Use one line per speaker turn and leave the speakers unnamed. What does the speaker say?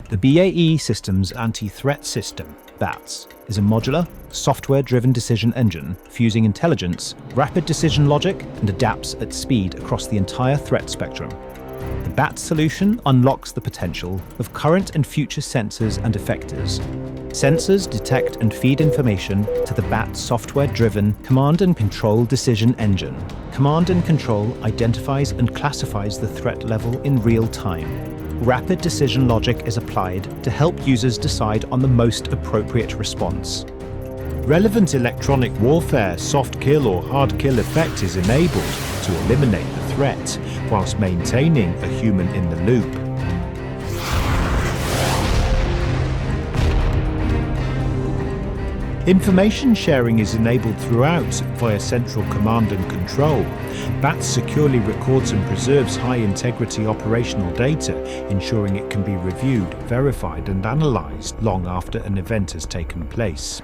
The BAE Systems Anti-Threat System, BATS, is a modular, software-driven decision engine fusing intelligence, rapid decision logic, and adapts at speed across the entire threat spectrum. The BATS solution unlocks the potential of current and future sensors and effectors. Sensors detect and feed information to the BATS software-driven command and control decision engine. Command and control identifies and classifies the threat level in real time. Rapid decision logic is applied to help users decide on the most appropriate response.
Relevant electronic warfare soft kill or hard kill effect is enabled to eliminate the threat, whilst maintaining a human in the loop. Information sharing is enabled throughout via central command and control. BATS securely records and preserves high-integrity operational data, ensuring it can be reviewed, verified and analysed long after an event has taken place.